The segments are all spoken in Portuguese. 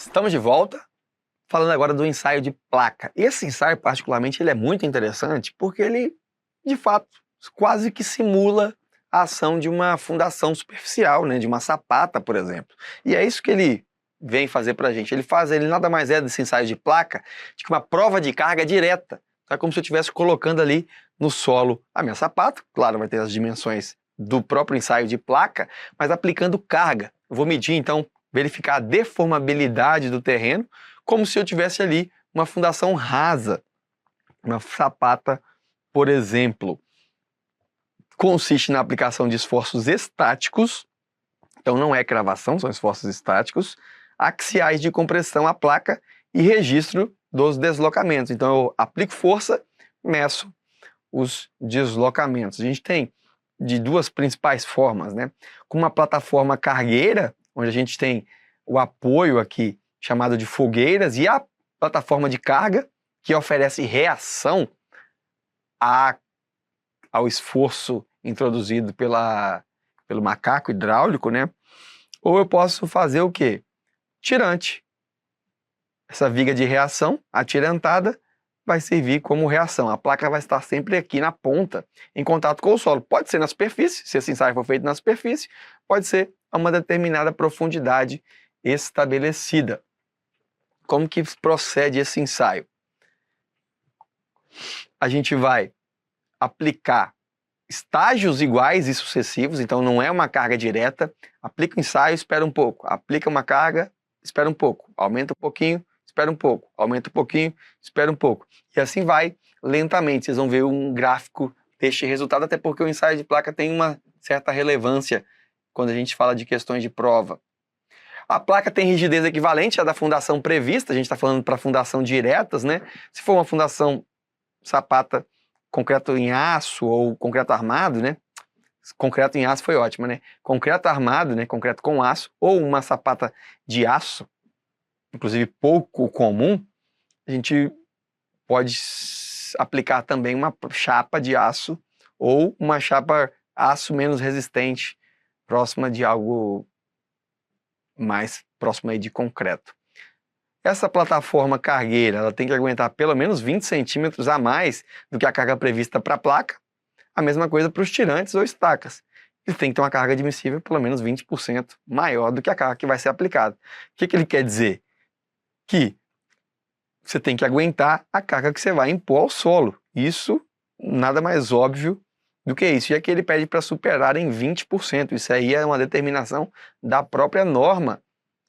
Estamos de volta, falando agora do ensaio de placa. Esse ensaio, particularmente, ele é muito interessante porque ele, de fato, quase que simula a ação de uma fundação superficial, né, de uma sapata, por exemplo. E é isso que ele vem fazer para a gente. Ele nada mais é desse ensaio de placa de que uma prova de carga direta. Então, é como se eu estivesse colocando ali no solo a minha sapata. Claro, vai ter as dimensões do próprio ensaio de placa, mas aplicando carga. Eu vou medir, então, verificar a deformabilidade do terreno, como se eu tivesse ali uma fundação rasa, uma sapata, por exemplo. Consiste na aplicação de esforços estáticos, então não é cravação, são esforços estáticos, axiais de compressão à placa e registro dos deslocamentos. Então eu aplico força, meço os deslocamentos. A gente tem de duas principais formas, né? Com uma plataforma cargueira, onde a gente tem o apoio aqui chamado de fogueiras, e a plataforma de carga, que oferece reação ao esforço introduzido pelo macaco hidráulico, né? Ou eu posso fazer o quê? Tirante. Essa viga de reação, atirantada, vai servir como reação. A placa vai estar sempre aqui na ponta, em contato com o solo. Pode ser na superfície, se esse ensaio for feito na superfície, pode ser a uma determinada profundidade estabelecida. Como que procede esse ensaio? A gente vai aplicar estágios iguais e sucessivos, então não é uma carga direta. Aplica o ensaio, espera um pouco. Aplica uma carga, espera um pouco. Aumenta um pouquinho, espera um pouco. Aumenta um pouquinho, espera um pouco. E assim vai lentamente. Vocês vão ver um gráfico deste resultado, até porque o ensaio de placa tem uma certa relevância quando a gente fala de questões de prova. A placa tem rigidez equivalente à da fundação prevista, a gente está falando para fundação diretas, né? Se for uma fundação sapata concreto em aço ou concreto armado, né? Concreto em aço foi ótimo, né? Concreto armado, né? Concreto com aço, ou uma sapata de aço, inclusive pouco comum, a gente pode aplicar também uma chapa de aço ou uma chapa aço menos resistente, próxima de algo mais próximo aí de concreto. Essa plataforma cargueira, ela tem que aguentar pelo menos 20 centímetros a mais do que a carga prevista para a placa. A mesma coisa para os tirantes ou estacas. Ele tem que ter uma carga admissível pelo menos 20% maior do que a carga que vai ser aplicada. O que ele quer dizer? Que você tem que aguentar a carga que você vai impor ao solo. Isso nada mais óbvio do que isso. E aqui ele pede para superar em 20%. Isso aí é uma determinação da própria norma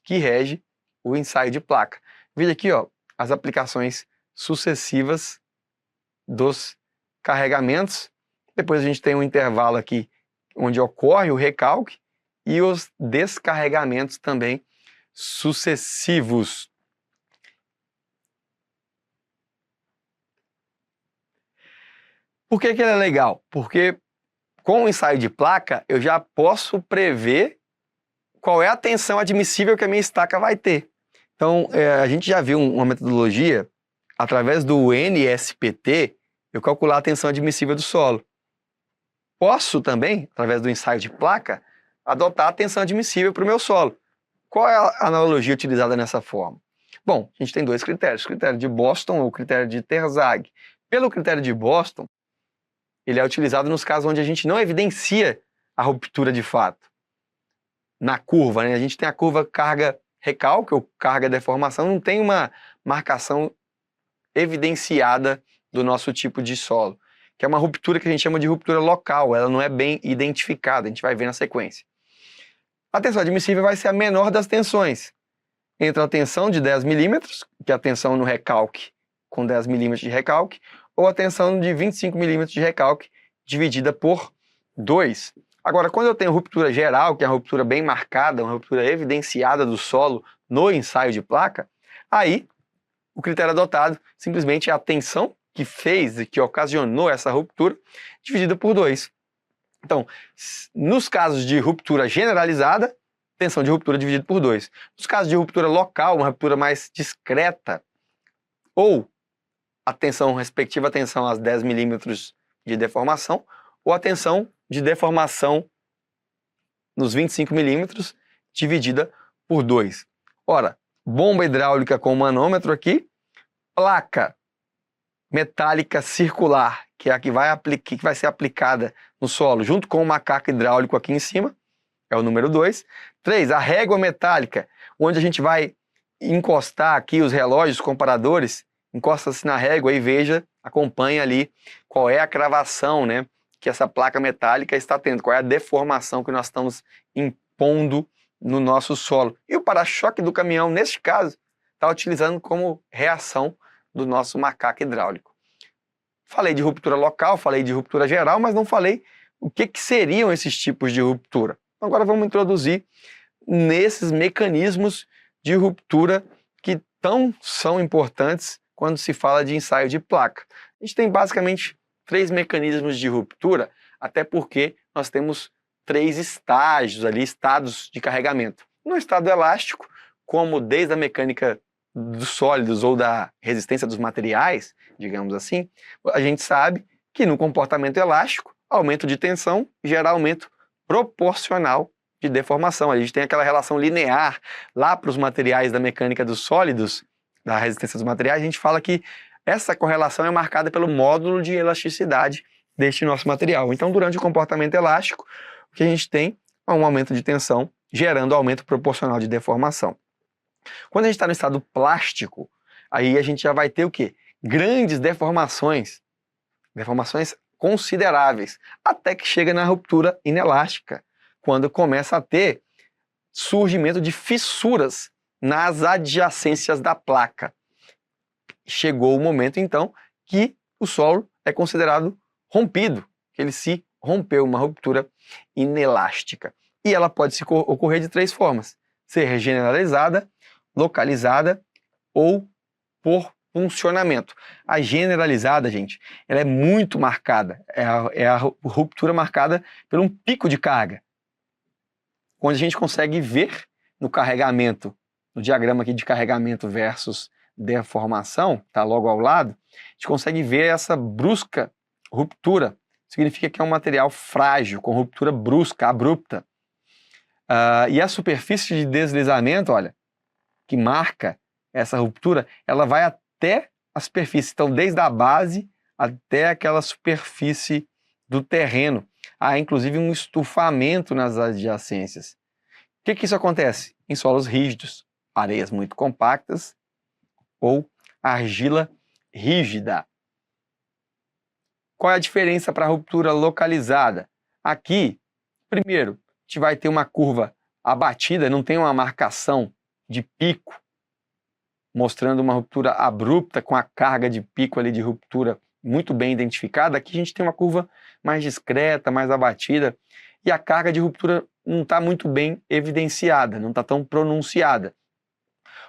que rege o ensaio de placa. Veja aqui, ó, as aplicações sucessivas dos carregamentos. Depois a gente tem um intervalo aqui onde ocorre o recalque e os descarregamentos também sucessivos. Por que ele é legal? Porque com o ensaio de placa eu já posso prever qual é a tensão admissível que a minha estaca vai ter. Então, a gente já viu uma metodologia, através do NSPT, eu calcular a tensão admissível do solo. Posso também, através do ensaio de placa, adotar a tensão admissível para o meu solo. Qual é a analogia utilizada nessa forma? Bom, a gente tem dois critérios, o critério de Boston ou o critério de Terzagh. Pelo critério de Boston, ele é utilizado nos casos onde a gente não evidencia a ruptura de fato. Na curva, né? A gente tem a curva carga-recalque ou carga-deformação, não tem uma marcação evidenciada do nosso tipo de solo, que é uma ruptura que a gente chama de ruptura local, ela não é bem identificada, a gente vai ver na sequência. A tensão admissível vai ser a menor das tensões, entre a tensão de 10 milímetros, que é a tensão no recalque com 10 milímetros de recalque, ou a tensão de 25 milímetros de recalque dividida por 2. Agora, quando eu tenho ruptura geral, que é uma ruptura bem marcada, uma ruptura evidenciada do solo no ensaio de placa, aí o critério adotado simplesmente é a tensão que fez e que ocasionou essa ruptura dividida por 2. Então, nos casos de ruptura generalizada, tensão de ruptura dividida por 2. Nos casos de ruptura local, uma ruptura mais discreta, ou a tensão respectiva à tensão às 10 milímetros de deformação, ou a tensão de deformação nos 25 milímetros dividida por 2. Ora, bomba hidráulica com manômetro aqui, placa metálica circular, que é a que vai ser aplicada no solo, junto com o macaco hidráulico aqui em cima, é o número 2. 3, a régua metálica, onde a gente vai encostar aqui os relógios, os comparadores, encosta-se na régua e veja, acompanha ali qual é a cravação, né, que essa placa metálica está tendo, qual é a deformação que nós estamos impondo no nosso solo. E o para-choque do caminhão, neste caso, está utilizando como reação do nosso macaco hidráulico. Falei de ruptura local, falei de ruptura geral, mas não falei o que seriam esses tipos de ruptura. Então, agora vamos introduzir nesses mecanismos de ruptura que são importantes quando se fala de ensaio de placa. A gente tem basicamente 3 mecanismos de ruptura, até porque nós temos 3 estágios ali, estados de carregamento. No estado elástico, como desde a mecânica dos sólidos ou da resistência dos materiais, digamos assim, a gente sabe que no comportamento elástico, aumento de tensão gera aumento proporcional de deformação. A gente tem aquela relação linear lá para os materiais da mecânica dos sólidos, da resistência dos materiais, a gente fala que essa correlação é marcada pelo módulo de elasticidade deste nosso material. Então, durante o comportamento elástico, o que a gente tem é um aumento de tensão, gerando aumento proporcional de deformação. Quando a gente está no estado plástico, aí a gente já vai ter o quê? Grandes deformações consideráveis, até que chega na ruptura inelástica, quando começa a ter surgimento de fissuras nas adjacências da placa. Chegou o momento, então, que o solo é considerado rompido, que ele se rompeu, uma ruptura inelástica. E ela pode ocorrer de 3 formas: ser generalizada, localizada ou por funcionamento. A generalizada, gente, ela é muito marcada, é a ruptura marcada por um pico de carga, onde a gente consegue ver no carregamento, no diagrama aqui de carregamento versus deformação, está logo ao lado, a gente consegue ver essa brusca ruptura. Significa que é um material frágil, com ruptura brusca, abrupta. E a superfície de deslizamento, olha, que marca essa ruptura, ela vai até a superfície. Então, desde a base até aquela superfície do terreno. Há, inclusive, um estufamento nas adjacências. O que isso acontece? Em solos rígidos, areias muito compactas ou argila rígida. Qual é a diferença para a ruptura localizada? Aqui, primeiro, a gente vai ter uma curva abatida, não tem uma marcação de pico, mostrando uma ruptura abrupta com a carga de pico ali de ruptura muito bem identificada. Aqui a gente tem uma curva mais discreta, mais abatida, e a carga de ruptura não está muito bem evidenciada, não está tão pronunciada.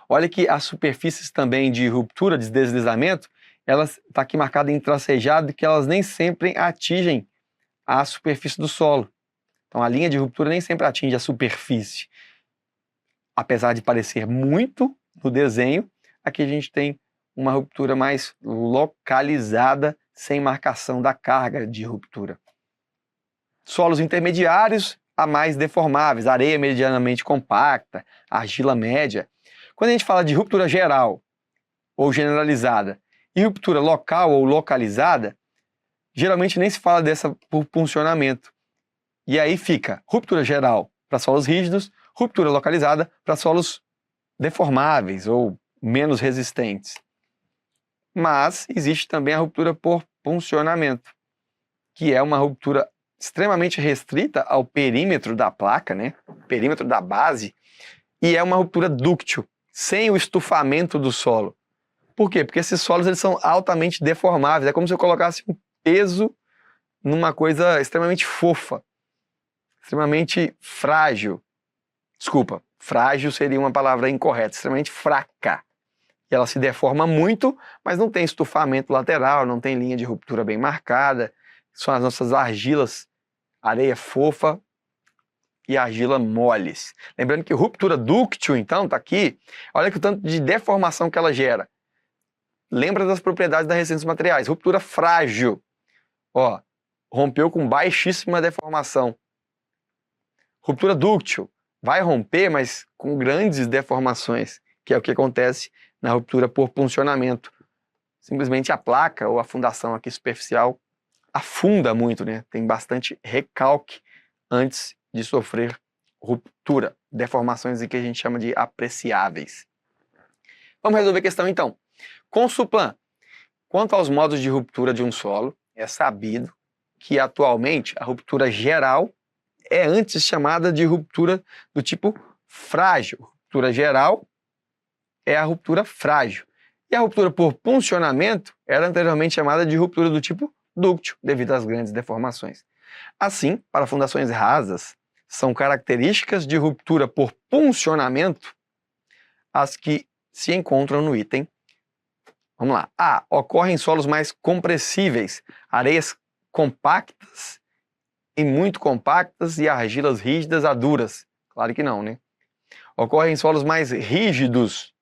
Olha que as superfícies também de ruptura, de deslizamento, elas está aqui marcada em tracejado, que elas nem sempre atingem a superfície do solo. Então a linha de ruptura nem sempre atinge a superfície. Apesar de parecer muito no desenho, aqui a gente tem uma ruptura mais localizada, sem marcação da carga de ruptura. Solos intermediários a mais deformáveis, areia medianamente compacta, argila média. Quando a gente fala de ruptura geral ou generalizada e ruptura local ou localizada, geralmente nem se fala dessa por funcionamento. E aí fica ruptura geral para solos rígidos, ruptura localizada para solos deformáveis ou menos resistentes. Mas existe também a ruptura por funcionamento, que é uma ruptura extremamente restrita ao perímetro da placa, né? Perímetro da base, e é uma ruptura dúctil, sem o estufamento do solo. Por quê? Porque esses solos eles são altamente deformáveis, é como se eu colocasse um peso numa coisa extremamente fofa, extremamente frágil. Desculpa, frágil seria uma palavra incorreta, extremamente fraca. E ela se deforma muito, mas não tem estufamento lateral, não tem linha de ruptura bem marcada. São as nossas argilas, areia fofa e argila moles. Lembrando que ruptura dúctil, então, está aqui. Olha que o tanto de deformação que ela gera. Lembra das propriedades da resistência dos materiais. Ruptura frágil. Ó, rompeu com baixíssima deformação. Ruptura dúctil. Vai romper, mas com grandes deformações. que é o que acontece na ruptura por puncionamento. Simplesmente a placa ou a fundação aqui superficial afunda muito, né? Tem bastante recalque antes de sofrer ruptura, deformações que a gente chama de apreciáveis. Vamos resolver a questão então. Consuplan, quanto aos modos de ruptura de um solo, é sabido que atualmente a ruptura geral é antes chamada de ruptura do tipo frágil. Ruptura geral é a ruptura frágil. E a ruptura por puncionamento era anteriormente chamada de ruptura do tipo dúctil, devido às grandes deformações. Assim, para fundações rasas, são características de ruptura por puncionamento as que se encontram no item. Vamos lá. A. Ocorrem em solos mais compressíveis, areias compactas e muito compactas e argilas rígidas a duras. Claro que não, né? Ocorrem em solos mais rígidos.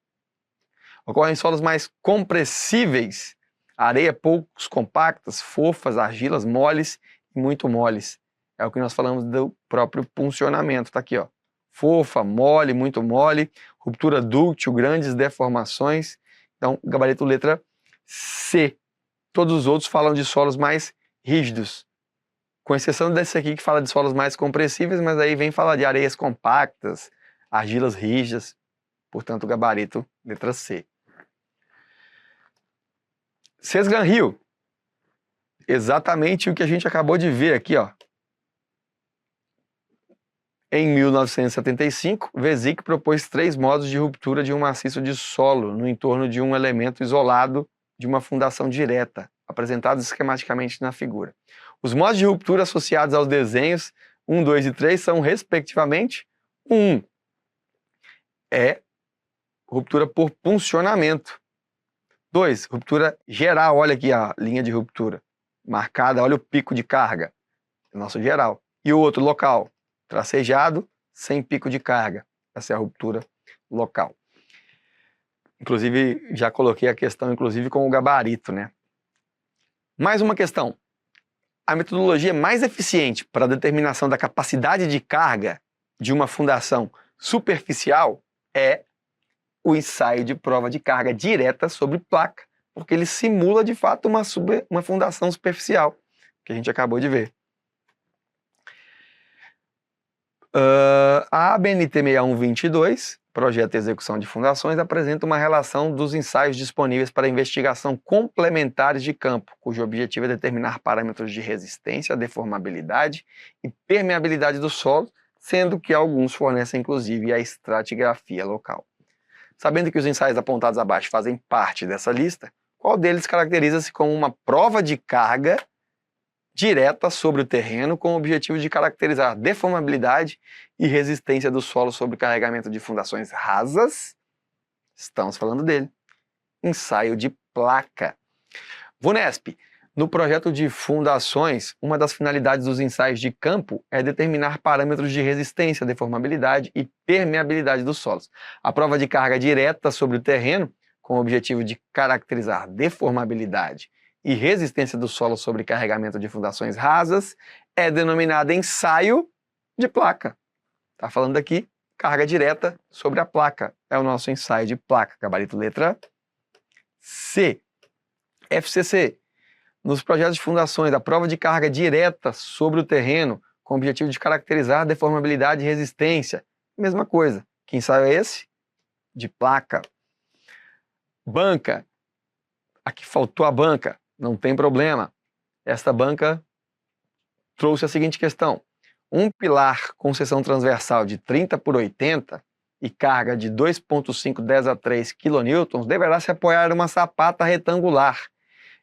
Ocorrem em solos mais compressíveis, areia poucos compactas, fofas, argilas moles e muito moles. É o que nós falamos do próprio puncionamento. Tá aqui, ó. Fofa, mole, muito mole, ruptura dúctil, grandes deformações. Então, gabarito letra C. Todos os outros falam de solos mais rígidos, com exceção desse aqui que fala de solos mais compressíveis, mas aí vem falar de areias compactas, argilas rígidas, portanto, gabarito letra C. Sesgan Hill, exatamente o que a gente acabou de ver aqui, ó. Em 1975, Vesic propôs 3 modos de ruptura de um maciço de solo no entorno de um elemento isolado de uma fundação direta, apresentados esquematicamente na figura. Os modos de ruptura associados aos desenhos 1, 2 e 3 são, respectivamente, 1. É ruptura por puncionamento. 2. Ruptura geral. Olha aqui a linha de ruptura marcada, olha o pico de carga, nosso geral. E o outro, local, tracejado, sem pico de carga. Essa é a ruptura local. Inclusive, já coloquei a questão, inclusive, com o gabarito, né? Mais uma questão. A metodologia mais eficiente para a determinação da capacidade de carga de uma fundação superficial é o ensaio de prova de carga direta sobre placa, porque ele simula, de fato, uma fundação superficial, que a gente acabou de ver. A ABNT 6122, Projeto de Execução de Fundações, apresenta uma relação dos ensaios disponíveis para investigação complementares de campo, cujo objetivo é determinar parâmetros de resistência, deformabilidade e permeabilidade do solo, sendo que alguns fornecem inclusive a estratigrafia local. Sabendo que os ensaios apontados abaixo fazem parte dessa lista, qual deles caracteriza-se como uma prova de carga direta sobre o terreno com o objetivo de caracterizar deformabilidade e resistência do solo sobre carregamento de fundações rasas? Estamos falando dele. Ensaio de placa. VUNESP. No projeto de fundações, uma das finalidades dos ensaios de campo é determinar parâmetros de resistência, deformabilidade e permeabilidade dos solos. A prova de carga direta sobre o terreno, com o objetivo de caracterizar deformabilidade e resistência do solo sobre carregamento de fundações rasas, é denominada ensaio de placa. Está falando aqui, carga direta sobre a placa. É o nosso ensaio de placa. Gabarito letra C. FCC. Nos projetos de fundações, a prova de carga direta sobre o terreno, com o objetivo de caracterizar deformabilidade e resistência. Mesma coisa. Que ensaio é esse? De placa. Banca. Aqui faltou a banca. Não tem problema. Esta banca trouxe a seguinte questão. Um pilar com seção transversal de 30 por 80 e carga de 2,5 10 a 3 kN deverá se apoiar em uma sapata retangular.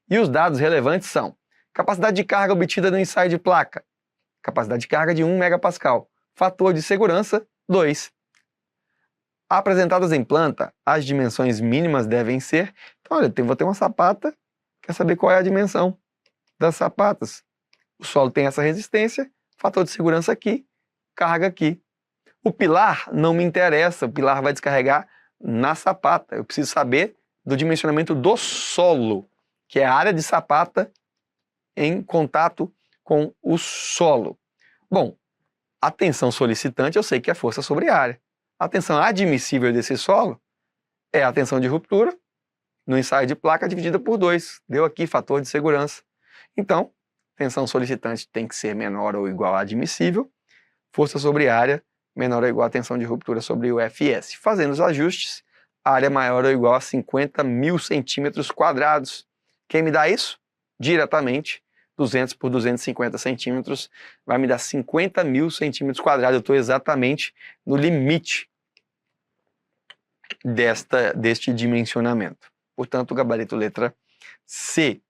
E os dados relevantes são capacidade de carga obtida no ensaio de placa, capacidade de carga de 1 MPa, fator de segurança 2. Apresentadas em planta, as dimensões mínimas devem ser... Então, olha, vou ter uma sapata, quer saber qual é a dimensão das sapatas. O solo tem essa resistência, fator de segurança aqui, carga aqui. O pilar não me interessa, o pilar vai descarregar na sapata. Eu preciso saber do dimensionamento do solo, que é a área de sapata em contato com o solo. Bom, a tensão solicitante eu sei que é força sobre área. A tensão admissível desse solo é a tensão de ruptura no ensaio de placa dividida por 2. Deu aqui fator de segurança. Então, tensão solicitante tem que ser menor ou igual a admissível. Força sobre área menor ou igual a tensão de ruptura sobre o FS. Fazendo os ajustes, área maior ou igual a 50.000 centímetros quadrados. Quem me dá isso? Diretamente, 200 por 250 centímetros, vai me dar 50.000 centímetros quadrados. Eu estou exatamente no limite deste dimensionamento. Portanto, o gabarito letra C.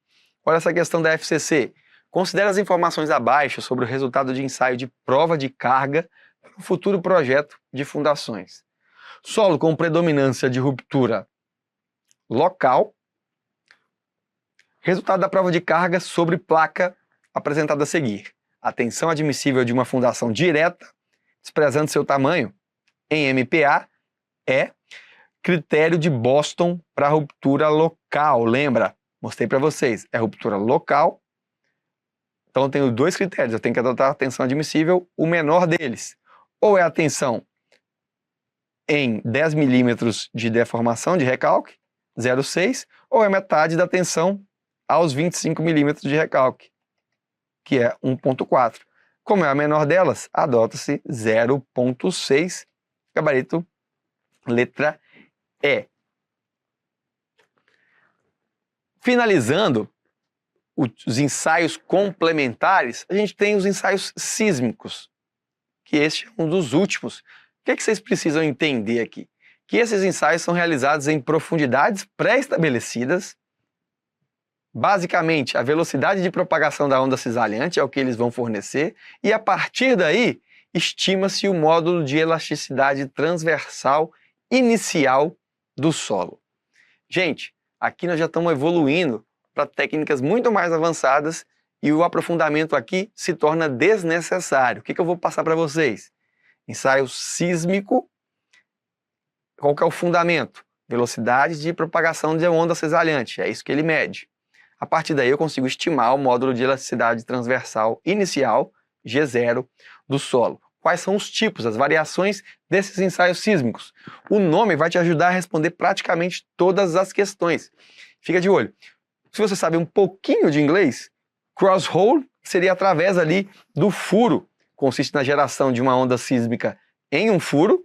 Olha essa questão da FCC. Considere as informações abaixo sobre o resultado de ensaio de prova de carga para um futuro projeto de fundações. Solo com predominância de ruptura local. Resultado da prova de carga sobre placa apresentada a seguir. A tensão admissível de uma fundação direta, desprezando seu tamanho, em MPa, é critério de Boston para ruptura local. Lembra? Mostrei para vocês. É ruptura local. Então eu tenho dois critérios. Eu tenho que adotar a tensão admissível, o menor deles. Ou é a tensão em 10 milímetros de deformação de recalque, 0,6, ou é metade da tensão aos 25 milímetros de recalque, que é 1,4. Como é a menor delas, adota-se 0,6, gabarito letra E. Finalizando os ensaios complementares, a gente tem os ensaios sísmicos, que este é um dos últimos. O que é que vocês precisam entender aqui? Que esses ensaios são realizados em profundidades pré-estabelecidas. Basicamente, a velocidade de propagação da onda cisalhante é o que eles vão fornecer, e a partir daí, estima-se o módulo de elasticidade transversal inicial do solo. Gente, aqui nós já estamos evoluindo para técnicas muito mais avançadas e o aprofundamento aqui se torna desnecessário. O que eu vou passar para vocês? Ensaio sísmico. Qual que é o fundamento? Velocidade de propagação de onda cisalhante, é isso que ele mede. A partir daí eu consigo estimar o módulo de elasticidade transversal inicial, G0, do solo. Quais são os tipos, as variações desses ensaios sísmicos? O nome vai te ajudar a responder praticamente todas as questões. Fica de olho. Se você sabe um pouquinho de inglês, cross-hole seria através ali do furo. Consiste na geração de uma onda sísmica em um furo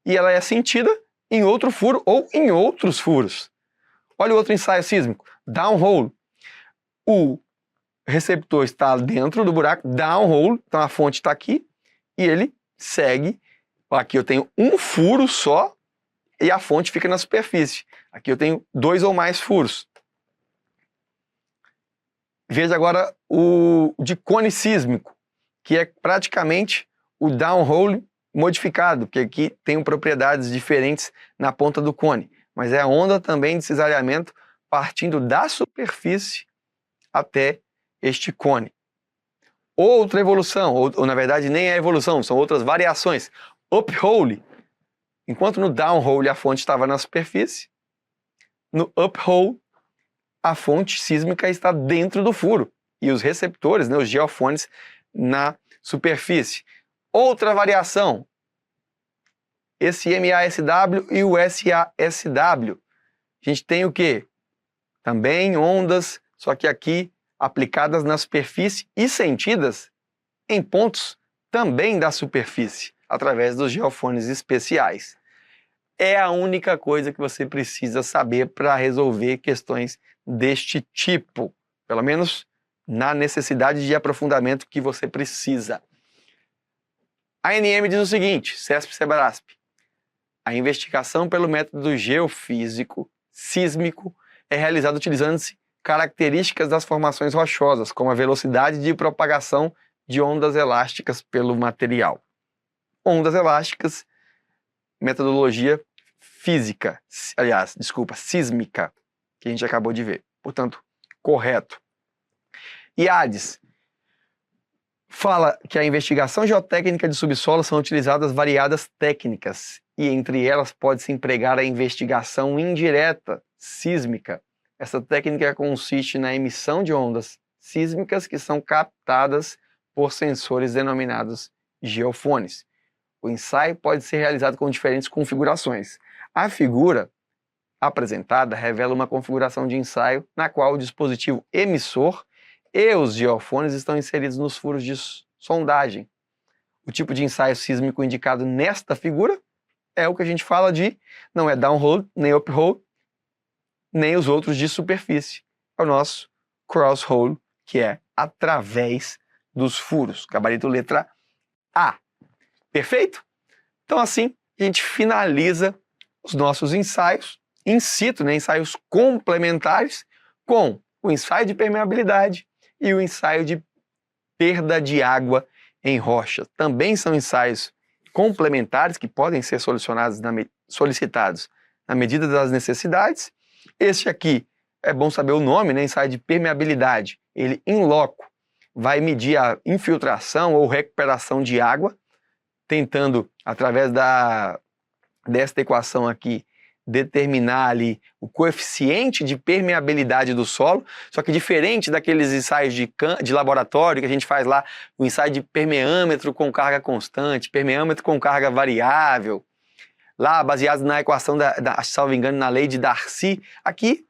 e ela é sentida em outro furo ou em outros furos. Olha o outro ensaio sísmico, downhole. O receptor está dentro do buraco, downhole, então a fonte está aqui e ele segue. Aqui eu tenho um furo só e a fonte fica na superfície. Aqui eu tenho 2 ou mais furos. Veja agora o de cone sísmico, que é praticamente o downhole modificado, porque aqui tem propriedades diferentes na ponta do cone, mas é a onda também de cisalhamento partindo da superfície até este cone. Outra evolução, ou na verdade nem é evolução, são outras variações. Uphole, enquanto no downhole a fonte estava na superfície, no uphole a fonte sísmica está dentro do furo e os receptores, os geofones, na superfície. Outra variação, esse MASW e o SASW. A gente tem o quê? Também ondas, só que aqui aplicadas na superfície e sentidas em pontos também da superfície, através dos geofones especiais. É a única coisa que você precisa saber para resolver questões deste tipo, pelo menos na necessidade de aprofundamento que você precisa. A ANM diz o seguinte, CESP-CEBRASP, a investigação pelo método geofísico sísmico é realizada utilizando-se características das formações rochosas, como a velocidade de propagação de ondas elásticas pelo material. Ondas elásticas, metodologia física, sísmica, que a gente acabou de ver. Portanto, correto. IADES fala que a investigação geotécnica de subsolo são utilizadas variadas técnicas e entre elas pode-se empregar a investigação indireta sísmica. Essa técnica consiste na emissão de ondas sísmicas que são captadas por sensores denominados geofones. O ensaio pode ser realizado com diferentes configurações. A figura apresentada revela uma configuração de ensaio na qual o dispositivo emissor e os geofones estão inseridos nos furos de sondagem. O tipo de ensaio sísmico indicado nesta figura é o que a gente fala de, não é downhole, nem uphole, nem os outros de superfície. É o nosso crosshole, que é através dos furos. Gabarito letra A. Perfeito? Então assim, a gente finaliza os nossos ensaios in situ, né, ensaios complementares, com o ensaio de permeabilidade e o ensaio de perda de água em rocha. Também são ensaios complementares que podem ser solicitados na medida das necessidades. Este aqui, é bom saber o nome, né, ensaio de permeabilidade. Ele, in loco, vai medir a infiltração ou recuperação de água, tentando, através desta equação aqui, determinar ali o coeficiente de permeabilidade do solo, só que diferente daqueles ensaios de laboratório que a gente faz lá, o ensaio de permeâmetro com carga constante, permeâmetro com carga variável, lá baseado na equação, salvo engano, na lei de Darcy. Aqui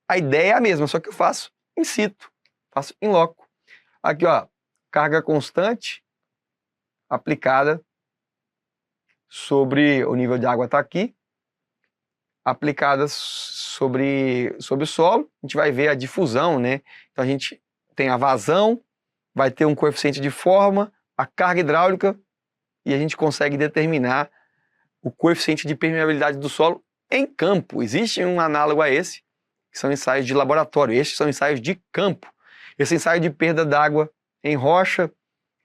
a ideia é a mesma, só que eu faço in situ, faço in loco. Aqui, ó, carga constante aplicada sobre o nível de água, está aqui, aplicadas sobre o solo. A gente vai ver a difusão, né? Então a gente tem a vazão, vai ter um coeficiente de forma, a carga hidráulica, e a gente consegue determinar o coeficiente de permeabilidade do solo em campo. Existe um análogo a esse, que são ensaios de laboratório. Estes são ensaios de campo. Esse ensaio de perda d'água em rocha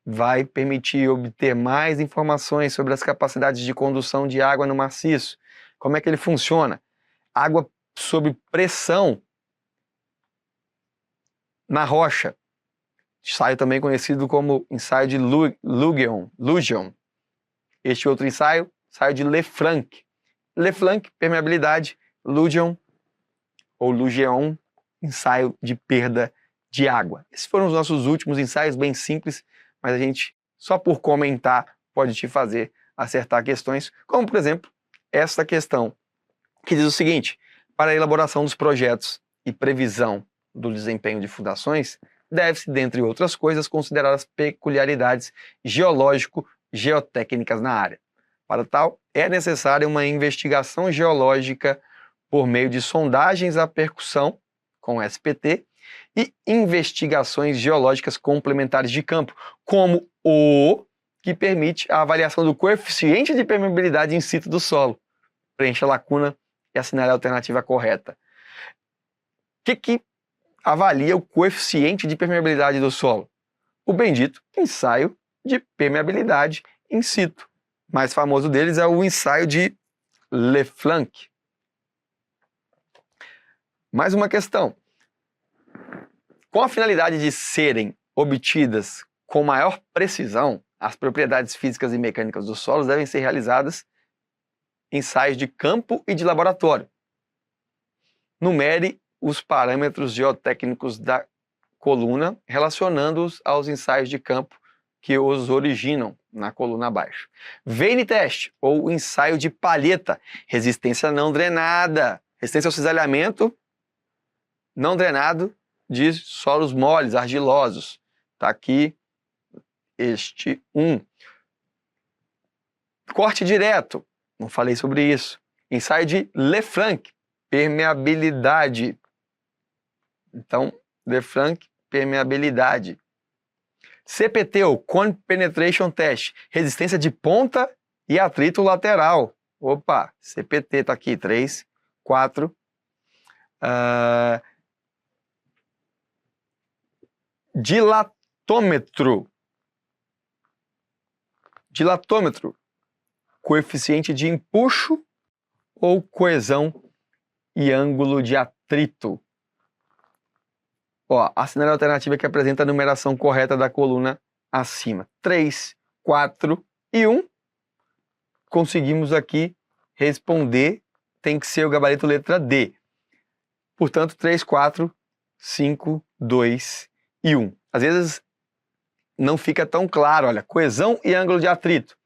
vai permitir obter mais informações sobre as capacidades de condução de água no maciço. Como é que ele funciona? Água sob pressão na rocha. Ensaio também conhecido como ensaio de Lugeon. Este outro ensaio de Lefranc. Lefranc, permeabilidade. Lugeon, ensaio de perda de água. Esses foram os nossos últimos ensaios, bem simples, mas a gente, só por comentar, pode te fazer acertar questões, como, por exemplo, esta questão, que diz o seguinte: para a elaboração dos projetos e previsão do desempenho de fundações, deve-se, dentre outras coisas, considerar as peculiaridades geológico-geotécnicas na área. Para tal, é necessária uma investigação geológica por meio de sondagens à percussão, com SPT, e investigações geológicas complementares de campo, como o que permite a avaliação do coeficiente de permeabilidade in situ do solo. Preencha a lacuna e assinale a alternativa correta. O que avalia o coeficiente de permeabilidade do solo? O bendito ensaio de permeabilidade in situ. O mais famoso deles é o ensaio de Lefranc. Mais uma questão. Com a finalidade de serem obtidas com maior precisão, as propriedades físicas e mecânicas dos solos devem ser realizadas ensaios de campo e de laboratório. Numere os parâmetros geotécnicos da coluna, relacionando-os aos ensaios de campo que os originam na coluna abaixo. Veine teste, ou ensaio de palheta, resistência não drenada, resistência ao cisalhamento não drenado de solos moles, argilosos. Está aqui este 1. Corte direto, não falei sobre isso. Ensaio de Lefranc, permeabilidade. Então, Lefranc, permeabilidade. CPT, ou Cone Penetration Test, resistência de ponta e atrito lateral. Opa, CPT está aqui, 3, 4. Dilatômetro. Dilatômetro, coeficiente de empuxo ou coesão e ângulo de atrito. Ó, assinale a alternativa que apresenta a numeração correta da coluna acima. 3, 4 e 1. Conseguimos aqui responder, tem que ser o gabarito letra D. Portanto, 3, 4, 5, 2 e 1. Às vezes não fica tão claro, olha, coesão e ângulo de atrito.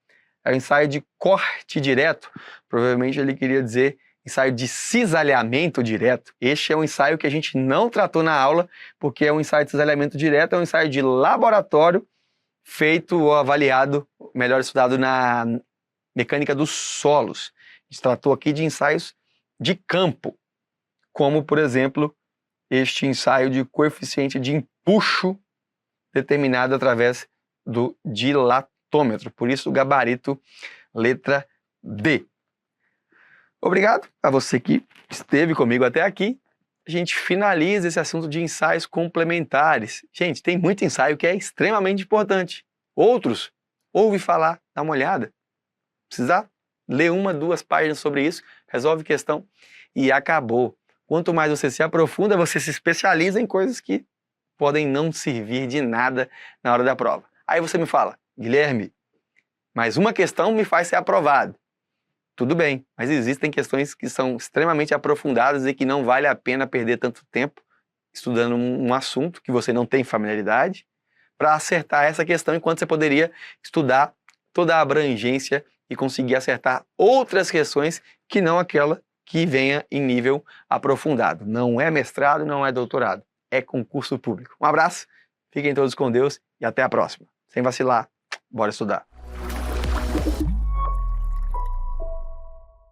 É o ensaio de corte direto. Provavelmente ele queria dizer ensaio de cisalhamento direto. Este é um ensaio que a gente não tratou na aula, porque é um ensaio de cisalhamento direto, é um ensaio de laboratório feito ou avaliado, melhor estudado na mecânica dos solos. A gente tratou aqui de ensaios de campo, como, por exemplo, este ensaio de coeficiente de empuxo determinado através do dilatômetro. Por isso, o gabarito letra D. Obrigado a você que esteve comigo até aqui. A gente finaliza esse assunto de ensaios complementares. Gente, tem muito ensaio que é extremamente importante. Outros, ouve falar, dá uma olhada. Precisar ler 1, 2 páginas sobre isso, resolve questão e acabou. Quanto mais você se aprofunda, você se especializa em coisas que podem não servir de nada na hora da prova. Aí você me fala, Guilherme, mas uma questão me faz ser aprovado. Tudo bem, mas existem questões que são extremamente aprofundadas e que não vale a pena perder tanto tempo estudando um assunto que você não tem familiaridade para acertar essa questão, enquanto você poderia estudar toda a abrangência e conseguir acertar outras questões que não aquela que venha em nível aprofundado. Não é mestrado, não é doutorado, é concurso público. Um abraço, fiquem todos com Deus e até a próxima. Sem vacilar, bora estudar.